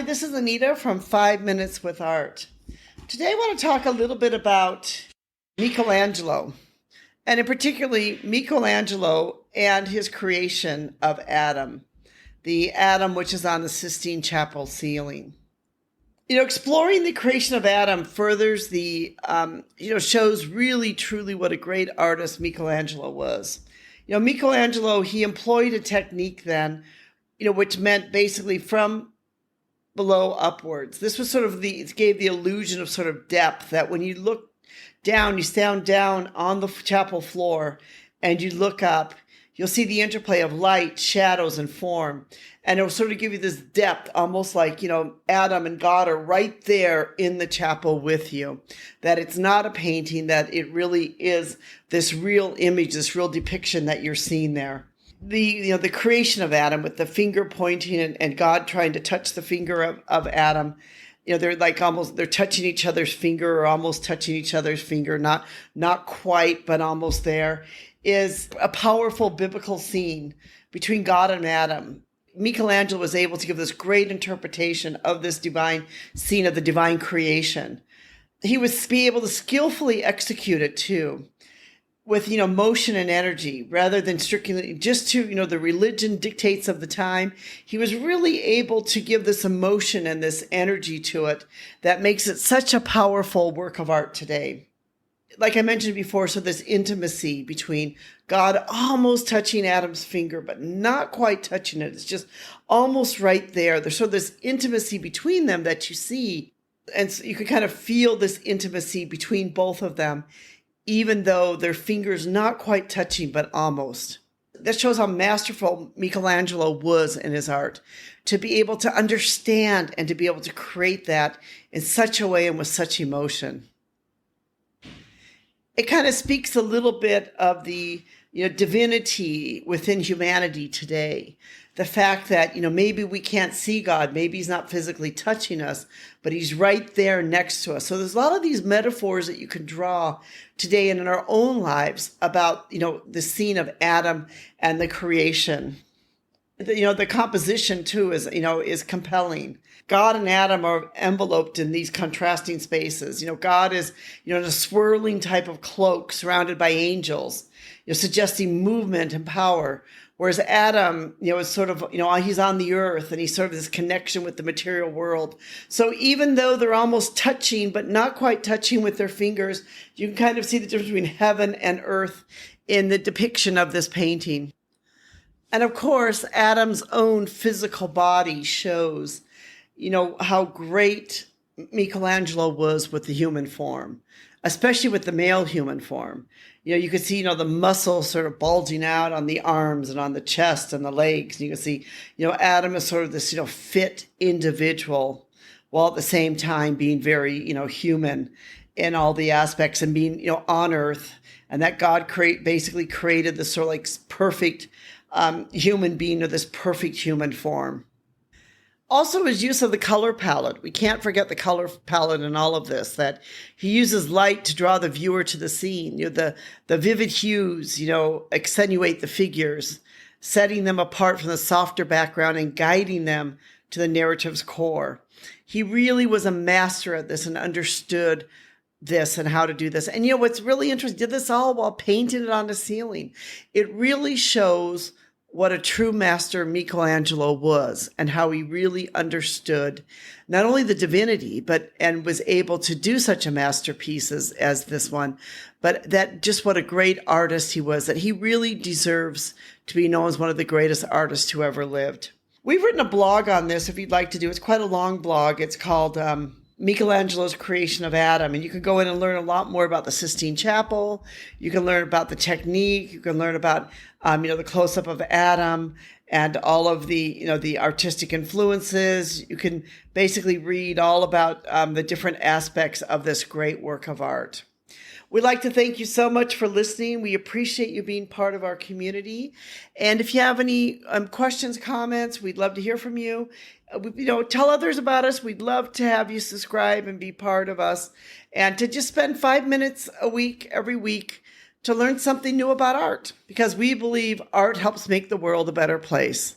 Hi, this is Anita from 5 Minutes with Art. Today I want to talk a little bit about Michelangelo, and in particularly Michelangelo and his creation of Adam, the Adam which is on the Sistine Chapel ceiling. Exploring the creation of Adam furthers shows really truly what a great artist Michelangelo was. Michelangelo, he employed a technique then, which meant basically from below upwards. This was it gave the illusion of sort of depth, that when you look down, you stand down on the chapel floor and you look up, you'll see the interplay of light, shadows, and form. And it'll sort of give you this depth, almost like, Adam and God are right there in the chapel with you. That it's not a painting, that it really is this real image, this real depiction that you're seeing there. The creation of Adam with the finger pointing and God trying to touch the finger of Adam, they're they're touching each other's finger, or almost touching each other's finger, not quite, but almost there, is a powerful biblical scene between God and Adam. Michelangelo was able to give this great interpretation of this divine scene of the divine creation. He was be able to skillfully execute it too, with motion and energy, rather than strictly just to the religion dictates of the time. He was really able to give this emotion and this energy to it that makes it such a powerful work of art today. Like I mentioned before, so this intimacy between God almost touching Adam's finger, but not quite touching it. It's just almost right there. There's sort of this intimacy between them that you see. And so you can kind of feel this intimacy between both of them, even though their fingers not quite touching, but almost. That shows how masterful Michelangelo was in his art, to be able to understand and to be able to create that in such a way and with such emotion. It kind of speaks a little bit of the divinity within humanity today. The fact that, maybe we can't see God, maybe he's not physically touching us, but he's right there next to us. So there's a lot of these metaphors that you can draw today and in our own lives about, the scene of Adam and the creation. The composition too is compelling. God and Adam are enveloped in these contrasting spaces. God is, in a swirling type of cloak surrounded by angels, suggesting movement and power. Whereas Adam, is sort of, he's on the earth and he's sort of this connection with the material world. So even though they're almost touching, but not quite touching with their fingers, you can kind of see the difference between heaven and earth in the depiction of this painting. And of course, Adam's own physical body shows, how great Michelangelo was with the human form, especially with the male human form. You could see, the muscles sort of bulging out on the arms and on the chest and the legs. And you can see, Adam is sort of this, fit individual, while at the same time being very, human in all the aspects, and being, on earth. And that God basically created this sort of like perfect human being, or this perfect human form. Also, his use of the color palette. We can't forget the color palette in all of this, that he uses light to draw the viewer to the scene. The vivid hues, accentuate the figures, setting them apart from the softer background and guiding them to the narrative's core. He really was a master at this and understood this and how to do this. And what's really interesting, did this all while painting it on the ceiling. It really shows what a true master Michelangelo was, and how he really understood not only the divinity, and was able to do such a masterpiece as this one, but that just what a great artist he was, that he really deserves to be known as one of the greatest artists who ever lived. We've written a blog on this if you'd like to do. It's quite a long blog. It's called Michelangelo's Creation of Adam. And you can go in and learn a lot more about the Sistine Chapel. You can learn about the technique. You can learn about, the close-up of Adam and all of the, the artistic influences. You can basically read all about the different aspects of this great work of art. We'd like to thank you so much for listening. We appreciate you being part of our community. And if you have any questions, comments, we'd love to hear from you. Tell others about us. We'd love to have you subscribe and be part of us, and to just spend 5 minutes a week, every week, to learn something new about art, because we believe art helps make the world a better place.